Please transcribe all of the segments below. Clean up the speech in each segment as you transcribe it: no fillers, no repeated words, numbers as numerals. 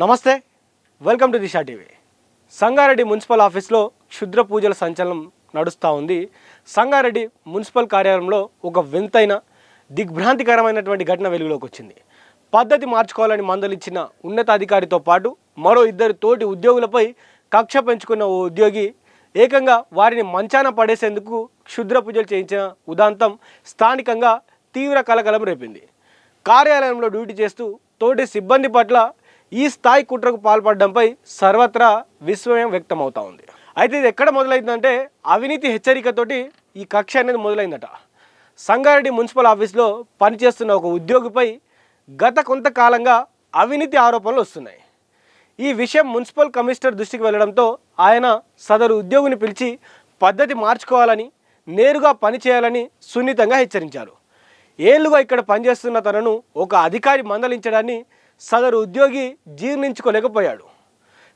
నమస్తే, welcome to Disha TV. Sangareddy municipal ఆఫీస్లో క్షుద్ర పూజల సంచలనం నడుస్తూ ఉంది. సంగారెడ్డి మున్సిపల్ కార్యాలయంలో ఒక వింతైన దిగ్భ్రాంతికరమైనటువంటి ఘటన వెలుగులోకి వచ్చింది. పద్ధతి మార్చుకోవాలని మందలిచ్చిన ఉన్నతాధికారితో పాటు మరో ఇద్దరు తోటి ఉద్యోగులపై కక్ష పెంచుకున్న ఓ ఉద్యోగి ఏకంగా వారిని మంచాన పడేసేందుకు క్షుద్ర పూజలు చేయించిన ఉదాంతం స్థానికంగా తీవ్ర కలకలం రేపింది. కార్యాలయంలో డ్యూటీ చేస్తూ తోటి సిబ్బంది పట్ల ఈ స్థాయి కుట్రకు పాల్పడడంపై సర్వత్రా విస్మయం వ్యక్తమవుతా ఉంది. అయితే ఇది ఎక్కడ మొదలైందంటే అవినీతి హెచ్చరికతోటి ఈ కక్ష అనేది మొదలైందట. సంగారెడ్డి మున్సిపల్ ఆఫీస్లో పనిచేస్తున్న ఒక ఉద్యోగిపై గత కొంతకాలంగా అవినీతి ఆరోపణలు వస్తున్నాయి. ఈ విషయం మున్సిపల్ కమిషనర్ దృష్టికి వెళ్లడంతో ఆయన సదరు ఉద్యోగిని పిలిచి పద్ధతి మార్చుకోవాలని, నేరుగా పనిచేయాలని సున్నితంగా హెచ్చరించారు. ఏళ్లుగా ఇక్కడ పనిచేస్తున్న తనను ఒక అధికారి మందలించడాన్ని సదరు ఉద్యోగి జీర్ణించుకోలేకపోయాడు.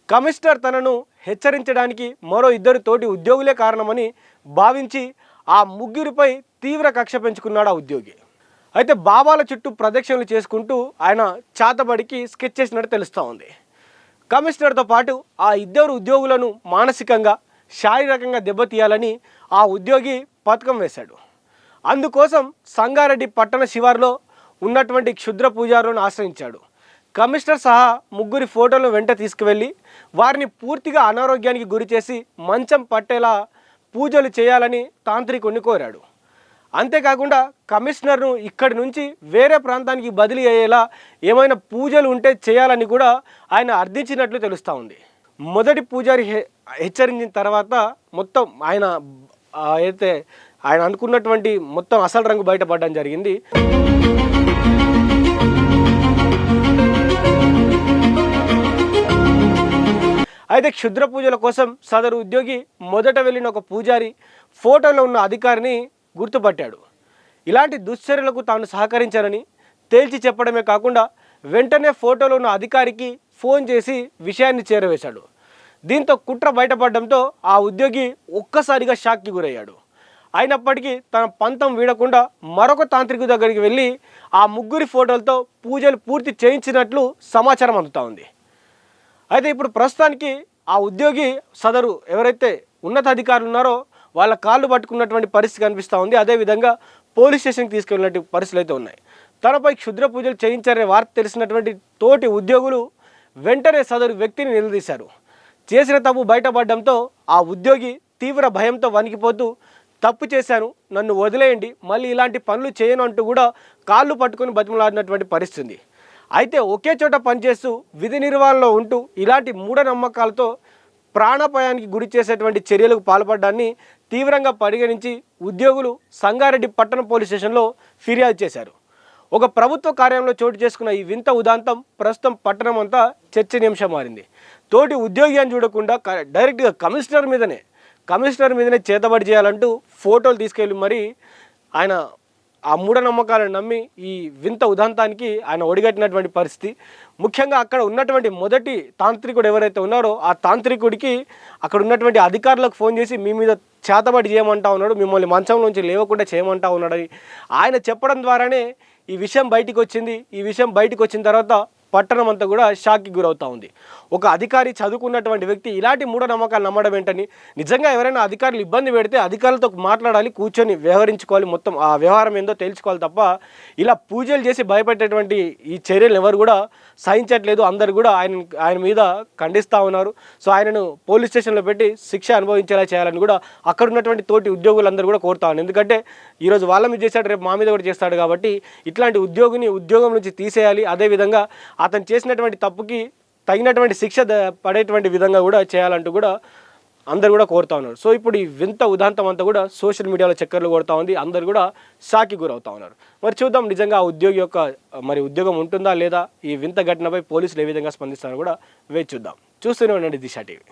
కమిషనర్ తనను హెచ్చరించడానికి మరో ఇద్దరు తోటి ఉద్యోగులే కారణమని భావించి ఆ ముగ్గురిపై తీవ్ర కక్ష పెంచుకున్నాడు ఆ ఉద్యోగి. అయితే బాబాల చుట్టూ ప్రదక్షిణలు చేసుకుంటూ ఆయన చాతబడికి స్కెచ్ చేసినట్టు తెలుస్తూ ఉంది. కమిషనర్తో పాటు ఆ ఇద్దరు ఉద్యోగులను మానసికంగా, శారీరకంగా దెబ్బతీయాలని ఆ ఉద్యోగి పథకం వేశాడు. అందుకోసం సంగారెడ్డి పట్టణ శివారులో ఉన్నటువంటి క్షుద్ర పూజారులను ఆశ్రయించాడు. కమిషనర్ సహా ముగ్గురి ఫోటోలను వెంట తీసుకువెళ్ళి వారిని పూర్తిగా అనారోగ్యానికి గురి చేసి మంచం పట్టేలా పూజలు చేయాలని తాంత్రికుడిని కోరాడు. అంతేకాకుండా కమిషనర్ను ఇక్కడి నుంచి వేరే ప్రాంతానికి బదిలీ అయ్యేలా ఏమైనా పూజలు ఉంటే చేయాలని కూడా ఆయన అర్థించినట్లు తెలుస్తూ ఉంది. మొదటి పూజారి హెచ్చరించిన తర్వాత మొత్తం ఆయన అయితే ఆయన అనుకున్నటువంటి మొత్తం అసలు రంగు బయటపడడం జరిగింది. అయితే క్షుద్ర పూజల కోసం సదరు ఉద్యోగి మొదట వెళ్ళిన ఒక పూజారి ఫోటోలో ఉన్న అధికారిని గుర్తుపట్టాడు. ఇలాంటి దుశ్చర్యలకు తాను సహకరించానని తేల్చి చెప్పడమే కాకుండా వెంటనే ఫోటోలో ఉన్న అధికారికి ఫోన్ చేసి విషయాన్ని చేరవేశాడు. దీంతో కుట్ర బయటపడడంతో ఆ ఉద్యోగి ఒక్కసారిగా షాక్కి గురయ్యాడు. అయినప్పటికీ తన పంతం వీడకుండా మరొక తాంత్రికు దగ్గరికి వెళ్ళి ఆ ముగ్గురి ఫోటోలతో పూజలు పూర్తి చేయించినట్లు సమాచారం అందుతూ ఉంది. అయితే ఇప్పుడు ప్రస్తుతానికి ఆ ఉద్యోగి సదరు ఎవరైతే ఉన్నతాధికారులు ఉన్నారో వాళ్ళ కాళ్ళు పట్టుకున్నటువంటి పరిస్థితి కనిపిస్తూ ఉంది. అదేవిధంగా పోలీస్ స్టేషన్కి తీసుకెళ్ళినట్టు పరిస్థితులు అయితే ఉన్నాయి. తనపై క్షుద్ర పూజలు చేయించారనే వార్త తెలిసినటువంటి తోటి ఉద్యోగులు వెంటనే సదరు వ్యక్తిని నిలదీశారు. చేసిన తప్పు బయటపడడంతో ఆ ఉద్యోగి తీవ్ర భయంతో వణికిపోతూ తప్పు చేశాను, నన్ను వదిలేయండి, మళ్ళీ ఇలాంటి పనులు చేయను అంటూ కూడా కాళ్ళు పట్టుకొని బతిమలాడినటువంటి పరిస్థితి. అయితే ఒకే చోట పనిచేస్తూ విధి నిర్వహణలో ఉంటూ ఇలాంటి మూఢనమ్మకాలతో ప్రాణాపాయానికి గురి చేసేటువంటి చర్యలకు పాల్పడడాన్ని తీవ్రంగా పరిగణించి ఉద్యోగులు సంగారెడ్డి పట్టణ పోలీస్ స్టేషన్లో ఫిర్యాదు చేశారు. ఒక ప్రభుత్వ కార్యాలయంలో చోటు చేసుకున్న ఈ వింత ఉదాంతం ప్రస్తుతం పట్టణం అంతా చర్చనీయాంశం మారింది. తోటి ఉద్యోగి అని చూడకుండా డైరెక్ట్గా కమిషనర్ మీదనే చేతబడి చేయాలంటూ ఫోటోలు తీసుకెళ్ళి మరి ఆయన ఆ మూఢనమ్మకాలను నమ్మి ఈ వింత ఉదాంతానికి ఆయన ఒడిగట్టినటువంటి పరిస్థితి. ముఖ్యంగా అక్కడ ఉన్నటువంటి మొదటి తాంత్రికుడు ఎవరైతే ఉన్నారో ఆ తాంత్రికుడికి అక్కడ ఉన్నటువంటి అధికారులకు ఫోన్ చేసి మీ మీద చేతబడి చేయమంటా ఉన్నాడు, మిమ్మల్ని మంచంలోంచి లేవకుండా చేయమంటా ఉన్నాడని ఆయన చెప్పడం ద్వారానే ఈ విషయం బయటికి వచ్చింది. ఈ విషయం బయటికి వచ్చిన తర్వాత పట్టణం అంతా కూడా షాక్కి గురవుతూ ఉంది. ఒక అధికారి, చదువుకున్నటువంటి వ్యక్తి ఇలాంటి మూఢనమ్మకాలు నమ్మడం ఏంటని, నిజంగా ఎవరైనా అధికారులు ఇబ్బంది పెడితే అధికారులతో మాట్లాడాలి, కూర్చొని వ్యవహరించుకోవాలి, మొత్తం ఆ వ్యవహారం ఏందో తెలుసుకోవాలి తప్ప ఇలా పూజలు చేసి భయపెట్టేటువంటి ఈ చర్యలు ఎవరు కూడా సహించట్లేదు. అందరు కూడా ఆయన మీద ఖండిస్తూ ఉన్నారు. సో ఆయనను పోలీస్ స్టేషన్లో పెట్టి శిక్ష అనుభవించేలా చేయాలని కూడా అక్కడ ఉన్నటువంటి తోటి ఉద్యోగులందరూ కూడా కోరుతా ఉన్నారు. ఎందుకంటే ఈరోజు వాళ్ళ మీద చేశాడు, రేపు మా మీద కూడా చేస్తాడు కాబట్టి ఇట్లాంటి ఉద్యోగిని ఉద్యోగం నుంచి తీసేయాలి. అదేవిధంగా అతను చేసినటువంటి తప్పుకి తగినటువంటి శిక్ష పడేటువంటి విధంగా కూడా చేయాలంటూ కూడా అందరు కూడా కోరుతా ఉన్నారు. సో ఇప్పుడు ఈ వింత ఉదాంతం అంతా కూడా సోషల్ మీడియాలో చక్కర్లు కొడుతూ ఉంది. అందరు కూడా షాక్కి గురవుతూ ఉన్నారు. మరి చూద్దాం నిజంగా ఆ ఉద్యోగి యొక్క ఉద్యోగం ఉంటుందా లేదా, ఈ వింత ఘటనపై పోలీసులు ఏ విధంగా స్పందిస్తారో కూడా వేచి చూద్దాం. చూస్తూనే ఉండండి దిశా టీవీ.